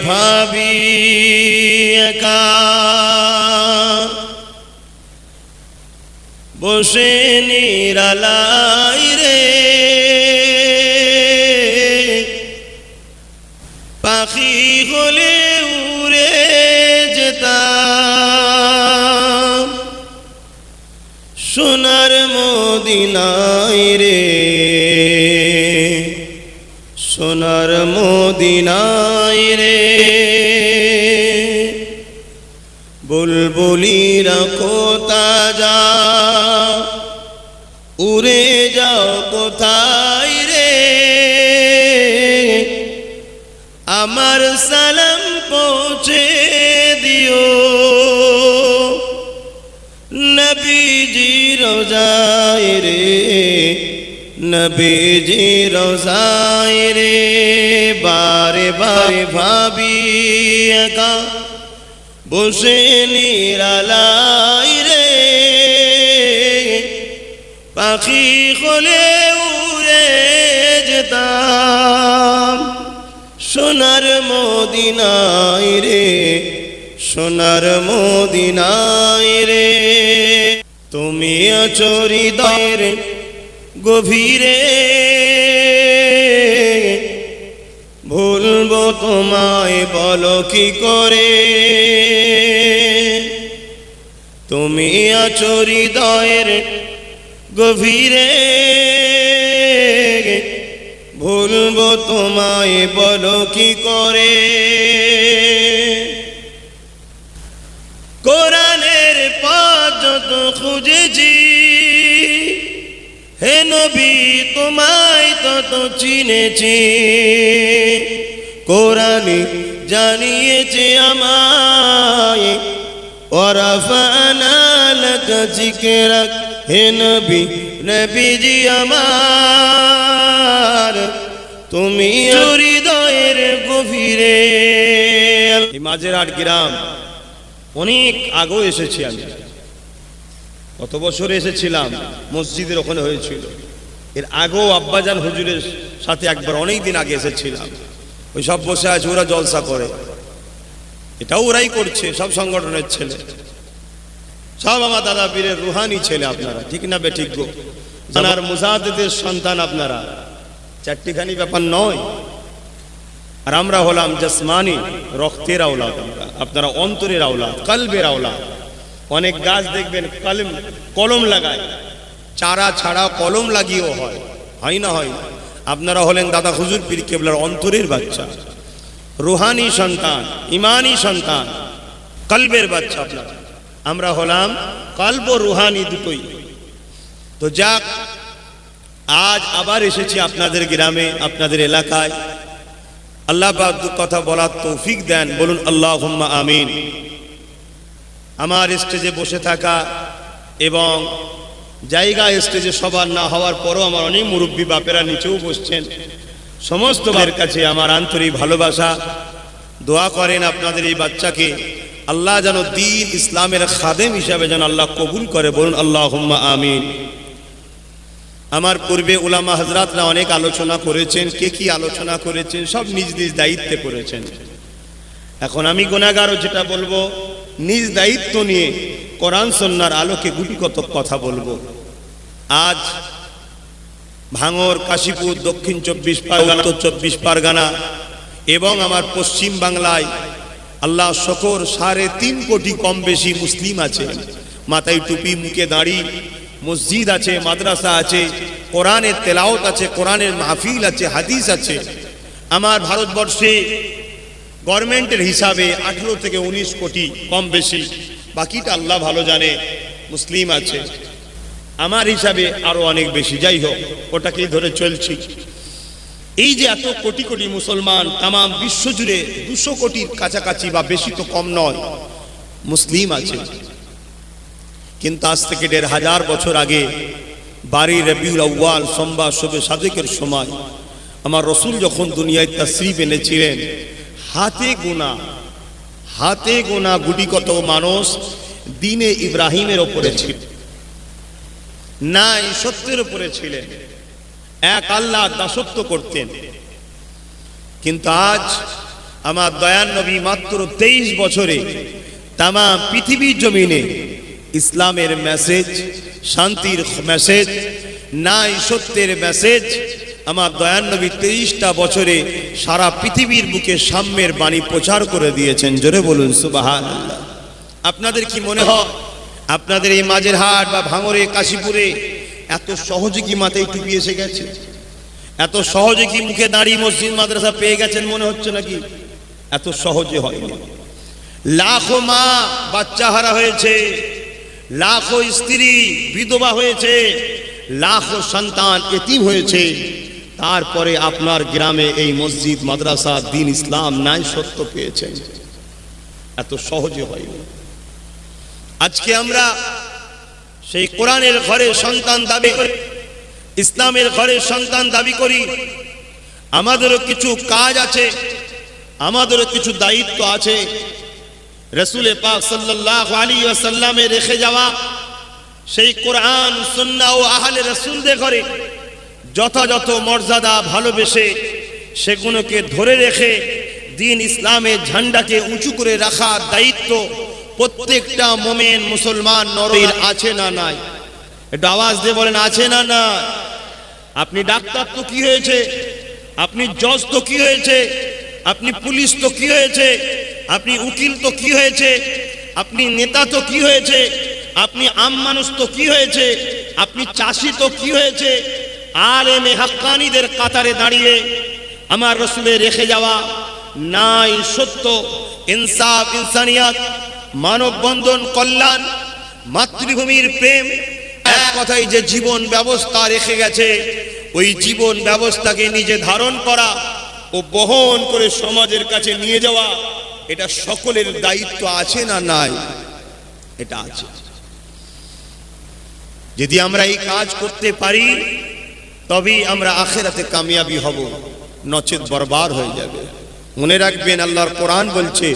ভাবি একা বসে নিরালাই রে, পাখি হলে উড়ে যেতাম সোনার মদিনায় রে, সোনার মদিনায় রে। বুলবুলিরা কোথা যা উড়ে যাও কোথায় রে, আমার সালাম পৌঁছে দিও নবীজি রোজায় রে, নবীজি রোজায় রে। বারে বারে ভাবি একা বসে নিরালাই রে, পাখি হলে উড়ে যেতাম সোনার মদিনায় রে, সোনার মদিনায় রে। তুমি আছো হৃদয়ের গভীরে, ভুলবো তোমায় বলো কি করে। তুমি আছো হৃদয়ের গভীরে, ভুলবো তোমায় বলো কি করে। কোরআনের পথ যত খুঁজেছি হে নবী তোমায় তত চিনেছি, কোরআনে জানিয়েছে আমায় ওয়ারাফানা লাকা যিকরাক, হে নবী নবীজি আমার তুমি হৃদয়ের গভীরে। এই মাঝেরহাট গ্রাম অনেক আগেও এসেছি আমি, কত বছর এসেছিলাম, মসজিদের ওখানে হয়েছিল। এর আগেও আব্বাজান হুজুরের সাথে একবার অনেক দিন আগে এসেছিলাম। ওই সব বসে আছে, ওরা জলসা করে, এটাও ওরাই করছে, সব সংগঠনের ছেলে, সব আমার দাদা পীরের রুহানি ছেলে আপনারা, ঠিক না বে ঠিক গো? জানার মুজাদ্দিদের সন্তান আপনারা, চারটিখানি ব্যাপার নয়। আর আমরা হলাম জসমানি রক্তের আওলাদ, আপনারা অন্তরের আওলাদ, কলবের আওলাদ। অনেক গাছ দেখবেন কলম লাগায়, চারা ছাড়া কলম লাগিয়েও হয়, হয় না? হয়। আপনারা হলেন দাদা হুজুর পীর কেবলার অন্তরের বাচ্চা, রুহানি সন্তান, ইমানি সন্তান, কলবের বাচ্চা আপনারা। আমরা হলাম কলব ও রুহানি দুটোই। তো যাক, আজ আবার এসেছি আপনাদের গ্রামে, আপনাদের এলাকায়। আল্লাহ পাক কথা বলার তৌফিক দেন, বলুন আল্লাহুম্মা আমিন। আমার স্টেজে বসে থাকা এবং জায়গা স্টেজে সবার না হওয়ার পরও আমার অনেক মুরব্বী বাপেরা নিচেও বসছেন, সমস্ত ভাইয়ের কাছে আমার আন্তরিক ভালোবাসা। দোয়া করেন আপনাদের এই বাচ্চাকে আল্লাহ যেন দ্বীন ইসলামের খাদেম হিসাবে যেন আল্লাহ কবুল করে, বলুন আল্লাহুম্মা আমিন। আমার পূর্বে উলামা হযরতরা অনেক আলোচনা করেছেন, কে কি আলোচনা করেছেন সব নিজ নিজ দায়িত্বে করেছেন। এখন আমি গুনাহগার, যেটা বলবো নিজ দায়িত্ব নিয়ে কোরআন সুন্নাহর আলোকে গুটিকত কথা বলবো। আজ ভাঙড়, কাশীপুর, দক্ষিণ 24 পরগনা, 24 পরগনা এবং আমার পশ্চিম বাংলায় আল্লাহ শকর 3.5 কোটি কম বেশি মুসলিম আছে, মাথায় টুপি, মুখে দাড়ি, মসজিদ আছে, মাদ্রাসা আছে, কোরআনের তেলাওয়াত আছে, কোরআনের মাহফিল আছে, হাদিস আছে। আমার ভারতবর্ষে গভর্নমেন্টের হিসাবে 18 থেকে 19 কোটি কম বেশি, বাকিটা আল্লাহ ভালো জানে, মুসলিম আছে। আমার হিসাবে আরো অনেক বেশি, যাই হোক ওটাকেই ধরে চলছি। এই যে এত কোটি কোটি মুসলমান তাম বিশ্ব জুড়ে 200 কোটির কাছাকাছি বা বেশি তো কম নয় মুসলিম আছে, কিন্তু আজ থেকে 1500 বছর আগে 12 রবিউল আউয়াল সোমবার শবে সাদেকের সময় আমার রসুল যখন দুনিয়ায় তাশরীফ এনেছিলেন, হাতে গোনা গুটি কত মানুষ দ্বীনে ইব্রাহিমের উপরে ছিল, নাই সত্যের উপরে ছিলেন, এক আল্লাহ দাসত্ব করতেন। কিন্তু আজ আমার দয়ার নবী মাত্র 23 বছরে তাম পৃথিবীর জমিনে ইসলামের মেসেজ, শান্তির মেসেজ, ন্যায় সত্যের মেসেজ আমার দয়ার নবী 23টা বছরে সারা পৃথিবীর বুকে সাম্যের বাণী প্রচার করে দিয়েছেন। জোরে বলুন সুবহানাল্লাহ। আপনাদের কি মনে হয় আপনাদের এই মাঝেরহাট বা ভাঙড়ে, কাশীপুরে এত সহজে কি মাথায় টুপি এসে গেছে? এত সহজে কি মুখে দাঁড়িয়ে মসজিদ মাদ্রাসা পেয়ে গেছেন মনে হচ্ছে নাকি? এত সহজে হয়নি। লাখো মা বাচ্চা হারা হয়েছে, লাখো স্ত্রী বিধবা হয়েছে, লাখো সন্তান এতিম হয়েছে, তারপরে আপনার গ্রামে এই মসজিদ মাদ্রাসা দ্বীন ইসলাম ন্যায় সত্য পেয়েছেন। এত সহজে হয়নি। আজকে আমরা সেই কোরআনের ঘরে সন্তান দাবি করি, ইসলামের ঘরে সন্তান দাবি করি। আমাদেরও কিছু কাজ আছে, আমাদেরও কিছু দায়িত্ব আছে। রাসূল পাক সাল্লাল্লাহু আলাইহি ওয়াসাল্লামে রেখে যাওয়া সেই কোরআন, সুন্নাহ ও আহলে রাসূলদের ঘরে যথাযথ মর্যাদা ভালোবেসে সেগুলোকে ধরে রেখে দ্বীন ইসলামের ঝান্ডাকে উঁচু করে রাখার দায়িত্ব প্রত্যেকটা মুমিন মুসলমান নরের আছে না নাই? একটু আওয়াজ দিয়ে বলেন, আছে না না? আপনি ডাক্তার তো কি হয়েছে, আপনি জজ তো কি হয়েছে, আপনি পুলিশ তো কি হয়েছে, আপনি উকিল তো কি হয়েছে, আপনি নেতা তো কি হয়েছে, আপনি আম মানুষ তো কি হয়েছে, আপনি চাষি তো কি হয়েছে? আলেমে হাক্কানীদের কাতারে দাঁড়িয়ে আমার রাসূলের রেখে যাওয়া ন্যায় সত্য, ইনসাফ, ইনসানিয়াত, মানববন্ধন, কল্যাণ, মাতৃভূমির প্রেম, এক কথায় যে জীবন ব্যবস্থা রেখে গেছে, ওই জীবন ব্যবস্থাকে নিজে ধারণ করা ও বহন করে সমাজের কাছে নিয়ে যাওয়া, এটা সকলের দায়িত্ব আছে না নাই? এটা আছে। যদি আমরা এই কাজ করতে পারি তবেই আমরা আখিরাতে কামিয়াবি হব, নচেত বরবাদ হয়ে যাবে। মনে রাখবেন, আল্লাহর কোরআন বলছে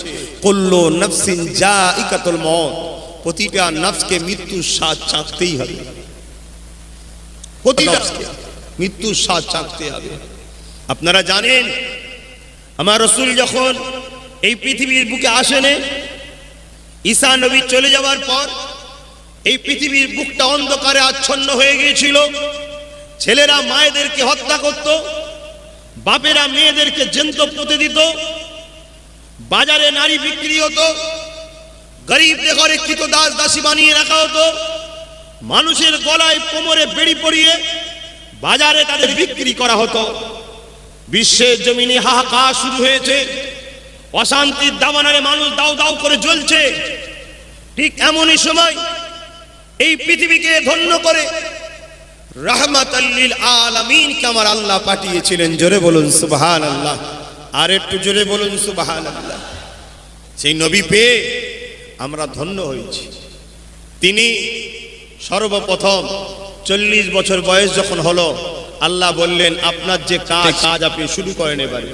কুল্লু নাফসিন যায়িকাতুল মউত, প্রতিটা নফসকে মৃত্যুর স্বাদ চাখতেই হবে, প্রতিটা নফসকে মৃত্যুর স্বাদ চাখতে হবে। আপনারা জানেন আমার রাসূল যখন এই পৃথিবীর বুকে আসেন, ঈসা নবী চলে যাওয়ার পর এই পৃথিবীর বুকটা অন্ধকারে আচ্ছন্ন হয়ে গিয়েছিল। ছেলেরা মায়েদেরকে হত্যা করত, বাপেরা মেয়েদেরকে জ্যান্ত পুঁতে দিত, বাজারে নারী বিক্রি হতো, গরিবদের ঘরে কৃতদাস দাসী বানিয়ে রাখা হতো, মানুষের গলায় কোমরে বেড়ি পরিয়ে বাজারে তাদের বিক্রি করা হতো। বিশ্বের জমিনে হাহাকার শুরু হয়েছে, অশান্তির দাবানলে মানুষ দাউ দাউ করে জ্বলছে। ঠিক এমনই সময় এই পৃথিবীকে ধন্য করে রাহমাতাল লিল আলামিনকে আমার আল্লাহ পাঠিয়েছিলেন। জোরে বলুন সুবহানাল্লাহ, আর একটু জোরে বলুন সুবহানাল্লাহ। সেই নবী পেয়ে আমরা ধন্য হয়েছি। তিনি সর্বপ্রথম 40 বছর বয়স যখন হলো, আল্লাহ বললেন আপনার যে কাজ আপনি শুরু করেন। এবারে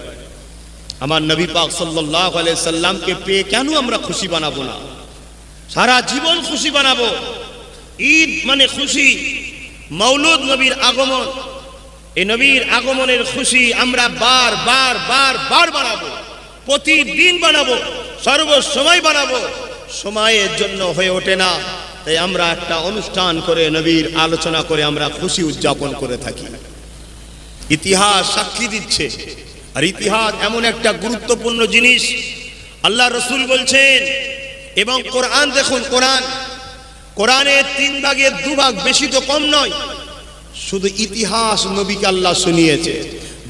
আমার নবী পাক সাল্লাল্লাহু আলাইহি সাল্লামকে পেয়ে কেন আমরা খুশি বানাবো না? সারা জীবন খুশি বানাবো। ঈদ মানে খুশি, মৌলুদ নবীর আগমন, এই নবীর আগমনের খুশি আমরা বার বার বার বার বানাবো, প্রতিদিন বানাবো, সর্বসময় বানাবো। সময়ের জন্য হয়ে ওঠে না, তাই আমরা একটা অনুষ্ঠান করে নবীর আলোচনা করে আমরা খুশি উদযাপন করে থাকি। ইতিহাস সাক্ষী দিচ্ছে, আর ইতিহাস এমন একটা গুরুত্বপূর্ণ জিনিস। আল্লাহ রাসূল বলছেন, এবং কোরআন দেখুন, কোরআনের 3 ভাগের 2 ভাগ, বেশি তো কম নয়। শুধু ইতিহাস নবীকে আল্লাহ শুনিয়েছে,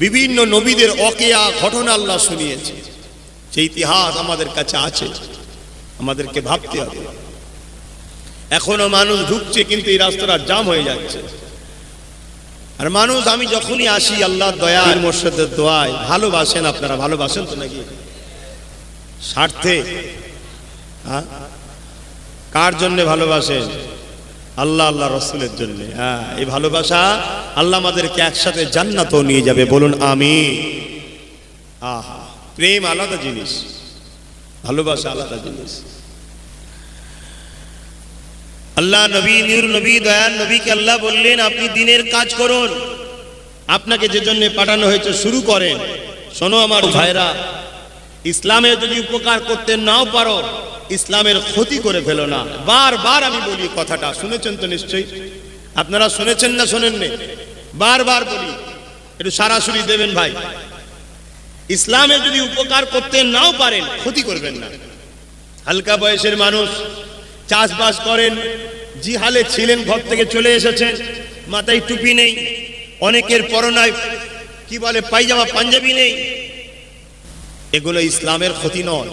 বিভিন্ন নবীদের অকেয়া ঘটনা আল্লাহ শুনিয়েছে। সেই ইতিহাস আমাদের কাছে আছে, আমাদেরকে ভাবতে হবে। এখনো মানুষ ঢুকছে কিন্তু এই রাস্তাটা জাম হয়ে যাচ্ছে। আর মানুষ, আমি যখনই আসি আল্লাহর দয়া মুর্শিদের দোয়ায়, ভালোবাসেন আপনারা, ভালোবাসেন তো নাকি? স্বার্থে? হ্যাঁ, কার জন্য ভালোবাসেন? আল্লাহ আল্লাহ রাসূলের জন্য। হ্যাঁ, এই ভালোবাসা আল্লাহ আমাদেরকে একসাথে জান্নাতেও নিয়ে যাবে, বলুন আমিন। আহা, প্রেম আলাদা জিনিস, ভালোবাসা আলাদা জিনিস। আল্লাহ নবী, নূর নবী, দয়ার নবীকে আল্লাহ বললেন আপনি দিনের কাজ করুন, আপনাকে যে জন্য পাঠানো হয়েছে শুরু করেন। শোনো আমার ভাইরা, ইসলামের যদি উপকার করতে নাও পারো, ইসলামের ক্ষতি করে ফেলো না। বারবার আমি বলি কথাটা, শুনেছেন তো নিশ্চয়ই, আপনারা শুনেছেন না শোনেননি? বারবার বলি, একটু সরাসরি দেবেন ভাই। ইসলামের যদি উপকার করতে নাও পারেন, ক্ষতি করবেন না। হালকা বয়সের মানুষ চাষবাস করেন, জিহালে ছিলেন, ঘর থেকে চলে এসেছেন, মাথায় টুপি নেই, অনেকের পরনায় কি বলে পায়জামা পাঞ্জাবি নেই, এগুলো ইসলামের ক্ষতি নয়।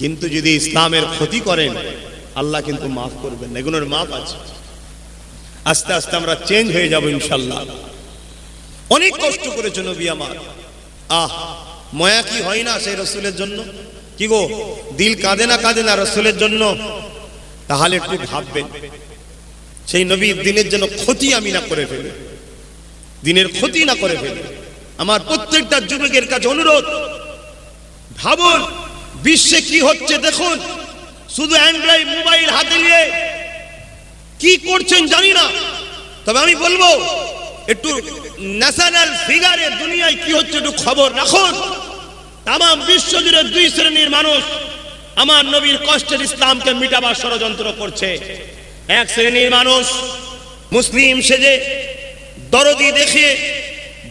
কিন্তু যদি ইসলামের ক্ষতি করেন, আল্লাহ কিন্তু মাফ করবেন না, এগুলোর মাফ আছে। আস্তে আস্তে আমরা চেঞ্জ হয়ে যাব ইনশাল্লাহ। অনেক কষ্ট করেছে নবী আমার, ময়া কি হয় না সেই রসুলের জন্য? কি গো, দিল কাঁদে না রসুলের জন্য? তাহলে একটু ভাববেন, সেই নবীর দিনের জন্য ক্ষতি আমি না করে ফেলি, দিনের ক্ষতি না করে ফেলি। আমার প্রত্যেকটা যুবকের কাছে অনুরোধ, ভাবুন বিশ্বে কি হচ্ছে দেখুন। শুধু অ্যান্ড্রয়েড মোবাইল হাতে নিয়ে কি করছেন জানি না, তবে আমি বলবো একটু ন্যাশনাল ফিগারে দুনিয়ায় কি হচ্ছে একটু খবর রাখুন। তাম বিশ্ব জুড়ে দুই শ্রেণীর মানুষ আমার নবীর কষ্টের ইসলামকে মিটাবার ষড়যন্ত্র করছে। এক শ্রেণীর মানুষ মুসলিম সেজে, দরদি দেখে,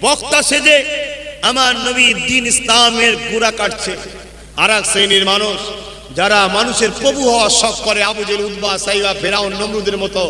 বক্তা সেজে আমার নবীর দ্বীন ইসলামের গুড়া কাটছে। আর এক শ্রেণীর মানুষ যারা মানুষের প্রভু হওয়ার শখ করে, আবু জেহেল, উতবা, সাইবা, ফেরাউন, নমরুদের মতো।